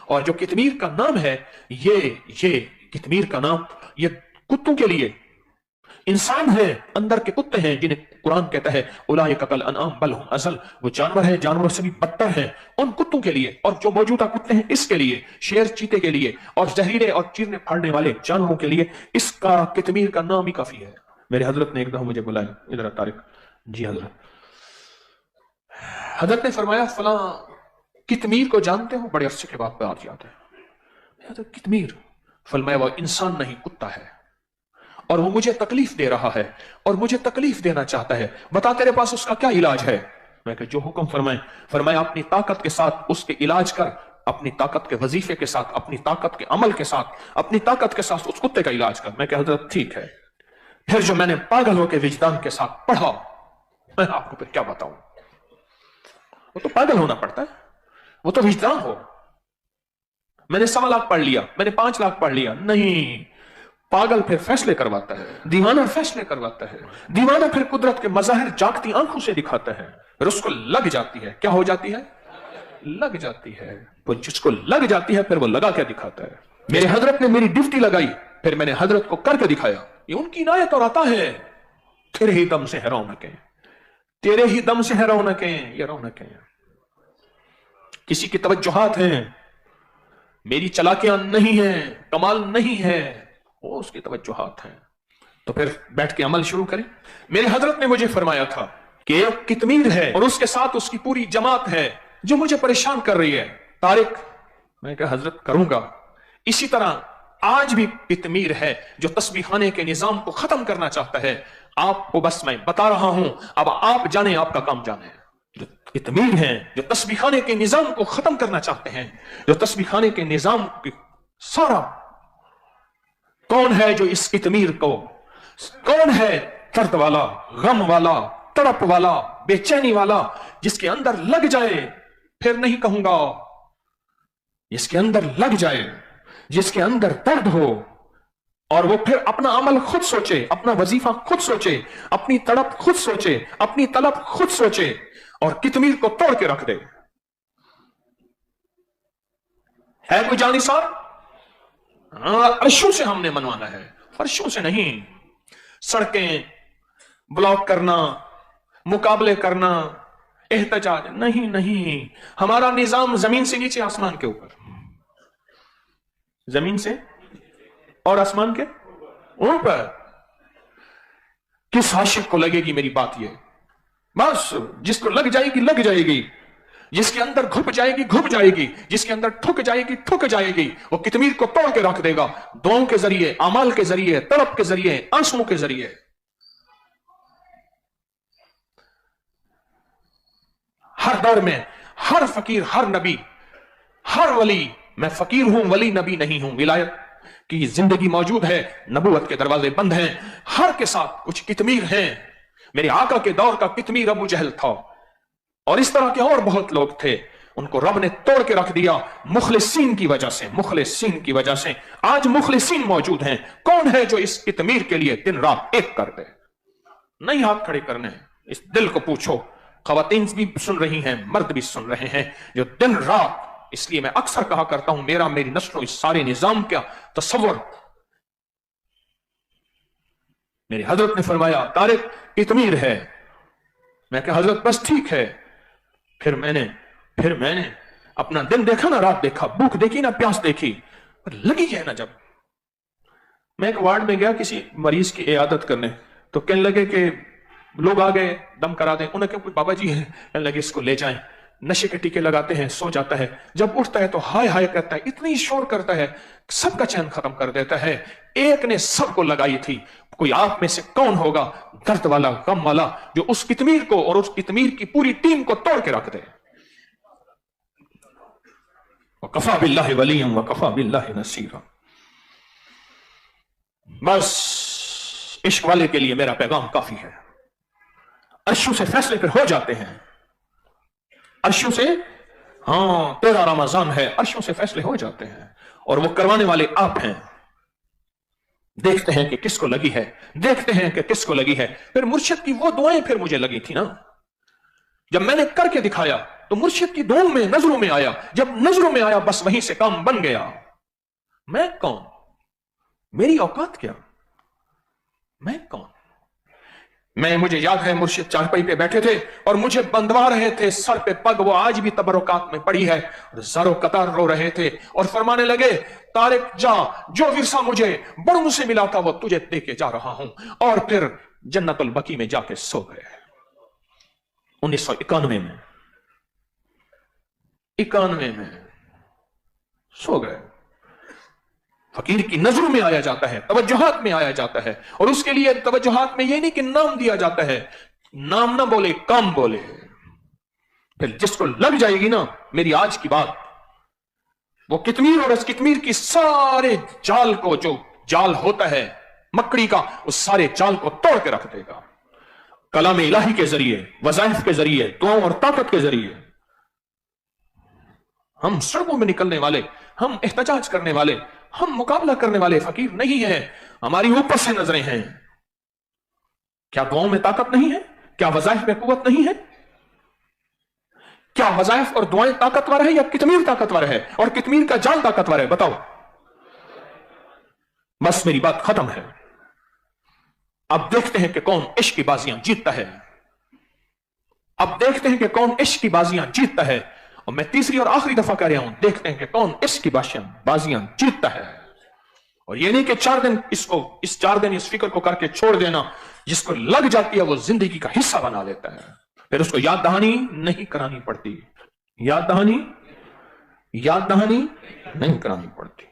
और जो कितमीर का नाम है, ये कितमीर का नाम ये कुत्तों के लिए, इंसान है अंदर के कुत्ते हैं जिन्हें कुरान कहता है उलाइका कल अनआम बल हुम अज़ल, वो जानवर है, जानवरों से भी बदतर हैं, उन कुत्तों के लिए। और जो मौजूदा कुत्ते हैं इसके लिए, शेर चीते के लिए, और जहरीले और चीरने फाड़ने वाले जानवरों के लिए इसका कितमीर का नाम ही काफी है। मेरे हजरत ने एक दफा मुझे बुलाया, इधर तारिक जी हजरत, हजरत ने फरमाया फला कितमीर को जानते हो? बड़े अरसे के बाद बात याद है। कितमीर? फरमाया वो इंसान नहीं कुत्ता है, और वो मुझे तकलीफ दे रहा है और मुझे तकलीफ देना चाहता है, बता तेरे पास उसका क्या इलाज है? मैं कहा जो हुक्म फरमाए। फरमाया अपनी ताकत के साथ उसके इलाज कर, अपनी ताकत के वजीफे के साथ, अपनी ताकत के अमल के साथ, अपनी ताकत के साथ उस कुत्ते का इलाज कर। मैं कहा हजरत ठीक है। फिर जो मैंने पागल होकर विजदान के साथ पढ़ा, मैं आपको फिर क्या बताऊं, वो तो पागल होना पड़ता है, वो तो विजदान हो। मैंने 1.25 लाख पढ़ लिया, मैंने 5 लाख पढ़ लिया, नहीं, पागल फिर फैसले करवाता है, दीवाना फैसले करवाता है, दीवाना फिर कुदरत के मज़ाहिर जागती आंखों से दिखाता है, फिर उसको लग जाती है। क्या हो जाती है? लग जाती है। वो जिसको लग जाती है फिर वो लगा क्या दिखाता है। मेरे हजरत ने मेरी ड्यूटी लगाई, फिर मैंने हजरत को करके दिखाया। ये उनकी इनायत और अता है। तेरे ही दम से है रौनकें, तेरे ही दम से है रौनकें, ये रौनकें। किसी की तवज्जुहात हैं, मेरी चलाकियां नहीं है, कमाल नहीं है, वो उसकी तवज्जुहात हैं। तो फिर बैठ के अमल शुरू करें। मेरे हजरत ने मुझे फरमाया था कि एक कितमीर है और उसके साथ उसकी पूरी जमात है जो मुझे परेशान कर रही है। तारिक, मैं कहा हजरत करूंगा। इसी तरह आज भी कितमीर है जो तस्बीहाने के निजाम को खत्म करना चाहता है। आपको बस मैं बता रहा हूं, अब आप जाने, आपका काम जाने। जो कितमीर हैं जो तस्बीहाने के निजाम को खत्म करना चाहते हैं, जो तस्बीहाने के निजाम की सारा, कौन है जो इस कितमीर को, कौन है दर्द वाला, गम वाला, तड़प वाला, बेचैनी वाला, जिसके अंदर लग जाए, फिर नहीं कहूंगा, जिसके अंदर लग जाए, जिसके अंदर दर्द हो, और वो फिर अपना अमल खुद सोचे, अपना वजीफा खुद सोचे, अपनी तड़प खुद सोचे, अपनी तलब खुद सोचे, और कितमीर को तोड़ के रख दे। है कोई जानी साहब? अर्शों से हमने मनवाना है, फर्शों से नहीं। सड़कें ब्लॉक करना, मुकाबले करना, एहतजाज नहीं, नहीं। हमारा निजाम जमीन से नीचे, आसमान के ऊपर, जमीन से और आसमान के ऊपर। किस आशिक को लगेगी मेरी बात? ये बस जिसको लग जाएगी, लग जाएगी, जिसके अंदर घुप जाएगी, घुप जाएगी, जिसके अंदर ठुक जाएगी, ठुक जाएगी, वो कितमीर को तोड़ के रख देगा। दुआओं के जरिए, अमाल के जरिए, तड़प के जरिए, आंसुओं के जरिए। हर दौर में हर फकीर, हर नबी, हर वली, मैं फकीर हूं, वली नबी नहीं हूं, विलायत की जिंदगी मौजूद है, नबूवत के दरवाजे बंद हैं, हर के साथ कुछ कितमीर हैं। मेरे आका के दौर का कितमीर अबू जहल था, और इस तरह के और बहुत लोग थे। उनको रब ने तोड़ के रख दिया मुखलिसीन की वजह से, मुखलिसीन की वजह से। आज मुखलिसीन मौजूद हैं। कौन है जो इस कितमीर के लिए दिन रात एक कर दे? नहीं हाथ खड़े करने, इस दिल को पूछो। खवातीन भी सुन रही हैं, मर्द भी सुन रहे हैं, जो दिन रात, इसलिए मैं अक्सर कहा करता हूं, मेरा, मेरी नस्लों, इस सारे निजाम का तसव्वुर। मेरी हजरत ने फरमाया तारिक कितमीर है। मैं कहा हजरत बस ठीक है। फिर मैंने अपना दिन देखा ना, रात देखा, भूख देखी ना, प्यास देखी, पर लगी है ना। जब मैं एक वार्ड में गया किसी मरीज की इयादत करने, तो कहने लगे कि लोग आ गए, दम करा दें। उन्हें कहा कोई बाबा जी हैं, कहने लगे इसको ले जाएं। नशे के टीके लगाते हैं, सो जाता है, जब उठता है तो हाय हाय कहता है, इतनी शोर करता है, सबका चैन खत्म कर देता है। एक ने सबको लगाई थी। कोई आप में से कौन होगा दर्द वाला, गम वाला, जो उस कितमीर को और उस कितमीर की पूरी टीम को तोड़ के रख दे? वकफा बिल्लाहि वलिय्यन वकफा बिल्लाहि नसीरा। बस इश्क वाले के लिए मेरा पैगाम काफी है। अर्शों से फैसले फिर हो जाते हैं, अर्शों से, हाँ 13 रमजान है, अर्शों से फैसले हो जाते हैं, और वो करवाने वाले आप हैं। देखते हैं कि किसको लगी है, देखते हैं कि किसको लगी है। फिर मुर्शिद की वो दुआएं फिर मुझे लगी थी ना, जब मैंने करके दिखाया, तो मुर्शिद की दुआओं में, नजरों में आया। जब नजरों में आया बस वहीं से काम बन गया। मैं कौन, मेरी औकात क्या, मैं कौन। मुझे याद है मुर्शिद चारपाई पे बैठे थे और मुझे बंधवा रहे थे सर पे पग, वो आज भी तबरुकात में पड़ी है, और ज़ारो कतार रो रहे थे और फरमाने लगे, तारिक जा, जो विरसा मुझे बड़ों से मिला था वो तुझे दे के जा रहा हूं। और फिर जन्नतुल बकी में जाके सो गए 1991 में, 91 में सो गए। फकीर की नजरों में आया जाता है, तवज्जुहात में आया जाता है, और उसके लिए तवज्जुहात में ये नहीं कि नाम दिया जाता है, नाम ना बोले, काम बोले। फिर जिसको लग जाएगी ना मेरी आज की बात, वो कितमीर और इस कितमीर की सारे जाल को, जो जाल होता है मकड़ी का, उस सारे जाल को तोड़ के रख देगा। कलाम इलाही के जरिए, वज़ाइफ के जरिए, दुआओं और ताकत के जरिए। हम सड़कों में निकलने वाले, हम एहतजाज करने वाले, हम मुकाबला करने वाले फकीर नहीं है। हमारी ऊपर से नजरें हैं। क्या दुआओं में ताकत नहीं है? क्या वज़ाइफ में कुव्वत नहीं है? क्या वज़ाइफ और दुआएं ताकतवर है या कितमीर ताकतवर है? और कितमीर का जाल ताकतवर है? बताओ। बस मेरी बात खत्म है। अब देखते हैं कि कौन इश्क की बाजियां जीतता है। अब देखते हैं कि कौन इश्क की बाजियां जीतता है। और मैं तीसरी और आखिरी दफा कह रहा हूं, देखते हैं कि कौन इश्क की बाजियां जीतता है। और ये नहीं कि 4 दिन इस 4 दिन इस फिक्र को करके छोड़ देना। जिसको लग जाती है वो जिंदगी का हिस्सा बना लेता है। फिर उसको याद दहानी नहीं करानी पड़ती, याद दहानी नहीं करानी पड़ती।